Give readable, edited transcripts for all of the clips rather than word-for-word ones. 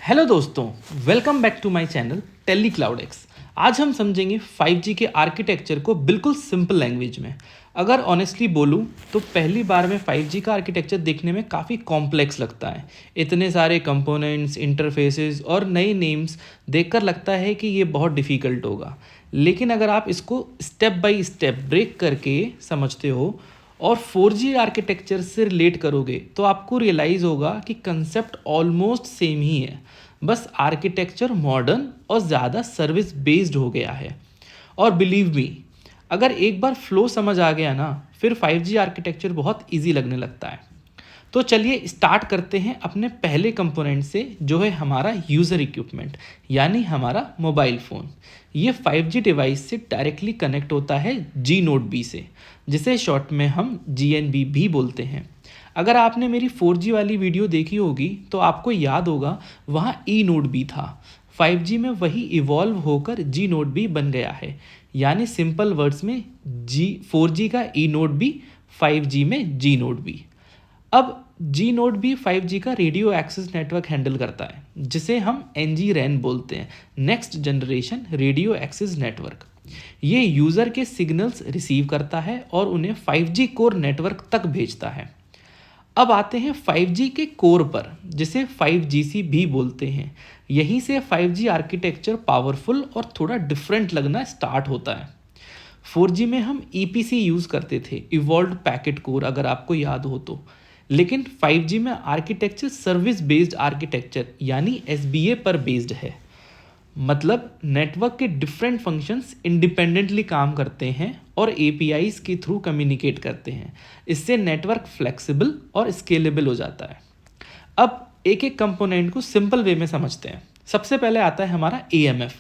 Hello दोस्तों, welcome back to my channel Tele Cloud X. आज हम समझेंगे 5G के आर्किटेक्चर को बिल्कुल सिंपल लैंग्वेज में। अगर ऑनेस्टली बोलूँ तो पहली बार में 5G का आर्किटेक्चर देखने में काफ़ी कॉम्प्लेक्स लगता है। इतने सारे कंपोनेंट्स, इंटरफेसेस और नए नेम्स देखकर लगता है कि ये बहुत डिफ़िकल्ट होगा। लेकिन अगर आप इसको स्टेप बाय स्टेप ब्रेक करके समझते हो और 4G आर्किटेक्चर से रिलेट करोगे तो आपको रियलाइज़ होगा कि कंसेप्ट ऑलमोस्ट सेम ही है, बस आर्किटेक्चर मॉडर्न और ज़्यादा सर्विस बेस्ड हो गया है। और बिलीव मी, अगर एक बार फ्लो समझ आ गया ना, फिर 5G आर्किटेक्चर बहुत इजी लगने लगता है। तो चलिए स्टार्ट करते हैं अपने पहले कंपोनेंट से, जो है हमारा यूज़र इक्विपमेंट, यानी हमारा मोबाइल फ़ोन। ये 5G डिवाइस से डायरेक्टली कनेक्ट होता है जी नोड बी से, जिसे शॉर्ट में हम GNB भी बोलते हैं। अगर आपने मेरी 4G वाली वीडियो देखी होगी तो आपको याद होगा वहाँ ई नोड बी था। 5G में वही इवॉल्व होकर जी नोड बी बन गया है, यानी सिंपल वर्ड्स में 4G का ई नोड बी, 5G में जी नोड बी। अब जी नोड भी 5G का रेडियो एक्सेस नेटवर्क हैंडल करता है, जिसे हम NG-RAN बोलते हैं, next generation radio access network. ये यूज़र के सिग्नल्स रिसीव करता है और उन्हें 5G कोर नेटवर्क तक भेजता है। अब आते हैं 5G के कोर पर, जिसे 5GC भी बोलते हैं। यहीं से 5G आर्किटेक्चर पावरफुल और थोड़ा डिफरेंट लगना स्टार्ट होता है। 4G में हम EPC यूज़ करते थे, इवॉल्व्ड पैकेट कोर, अगर आपको याद हो तो। लेकिन 5G में आर्किटेक्चर सर्विस बेस्ड आर्किटेक्चर यानी SBA पर बेस्ड है। मतलब नेटवर्क के डिफरेंट फंक्शंस इंडिपेंडेंटली काम करते हैं और APIs के थ्रू कम्युनिकेट करते हैं। इससे नेटवर्क फ्लेक्सिबल और स्केलेबल हो जाता है। अब एक एक कंपोनेंट को सिंपल वे में समझते हैं। सबसे पहले आता है हमारा AMF,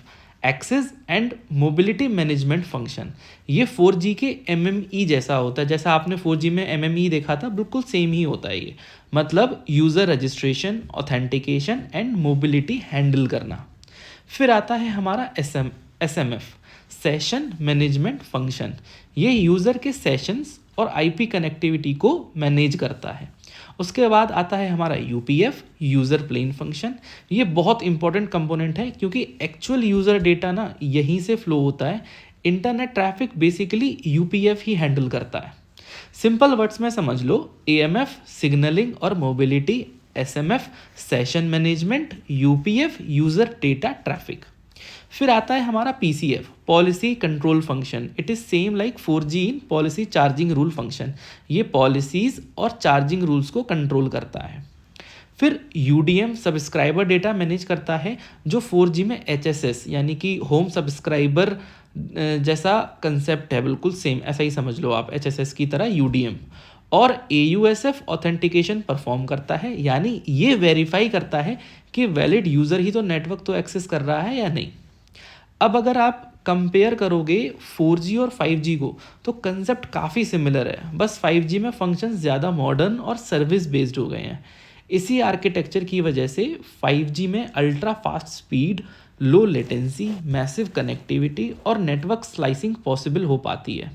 access and mobility management function. ये 4G के MME जैसा होता है। जैसा आपने 4G में MME देखा था, बिल्कुल सेम ही होता है ये। मतलब user registration, authentication and mobility handle करना। फिर आता है हमारा SMF, सेशन मैनेजमेंट फंक्शन। ये यूज़र के सेशंस और IP कनेक्टिविटी को मैनेज करता है। उसके बाद आता है हमारा UPF, यूज़र प्लेन फंक्शन। ये बहुत इंपॉर्टेंट कंपोनेंट है क्योंकि एक्चुअल यूज़र डेटा ना यहीं से फ्लो होता है। इंटरनेट ट्रैफिक बेसिकली UPF ही हैंडल करता है। सिंपल वर्ड्स में समझ लो, AMF सिग्नलिंग और mobility, SMF session management, UPF user data traffic. फिर आता है हमारा PCF, policy control function. It is same like 4G in policy charging rule function. ये पॉलिसीज़ और चार्जिंग रूल्स को कंट्रोल करता है। फिर UDM सब्सक्राइबर डेटा मैनेज करता है, जो 4G में HSS यानी कि होम सब्सक्राइबर जैसा कंसेप्ट है, बिल्कुल सेम ऐसा ही समझ लो आप, HSS की तरह UDM। और AUSF ऑथेंटिकेशन परफॉर्म करता है, यानी ये वेरीफाई करता है कि वैलिड यूज़र ही तो नेटवर्क तो एक्सेस कर रहा है या नहीं। अब अगर आप कंपेयर करोगे 4G और 5G को तो कंसेप्ट काफ़ी सिमिलर है, बस 5G में फंक्शंस ज़्यादा मॉडर्न और सर्विस बेस्ड हो गए हैं। इसी आर्किटेक्चर की वजह से 5G में ultra fast speed, low latency, massive connectivity और नेटवर्क स्लाइसिंग पॉसिबल हो पाती है।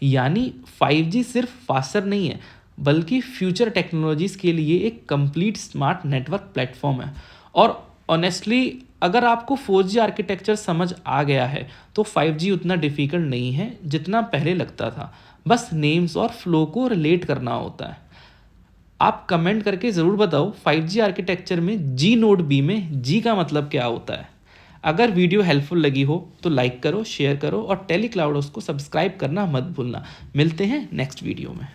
यानी 5G सिर्फ फास्टर नहीं है, बल्कि फ्यूचर टेक्नोलॉजीज़ के लिए एक कंप्लीट स्मार्ट नेटवर्क प्लेटफॉर्म है। और ऑनेस्टली अगर आपको 4G आर्किटेक्चर समझ आ गया है तो 5G उतना डिफ़िकल्ट नहीं है जितना पहले लगता था। बस नेम्स और फ्लो को रिलेट करना होता है। आप कमेंट करके ज़रूर बताओ 5G आर्किटेक्चर में जी नोड बी में जी का मतलब क्या होता है। अगर वीडियो हेल्पफुल लगी हो तो लाइक करो, शेयर करो और टेली क्लाउड को सब्सक्राइब करना मत भूलना। मिलते हैं नेक्स्ट वीडियो में।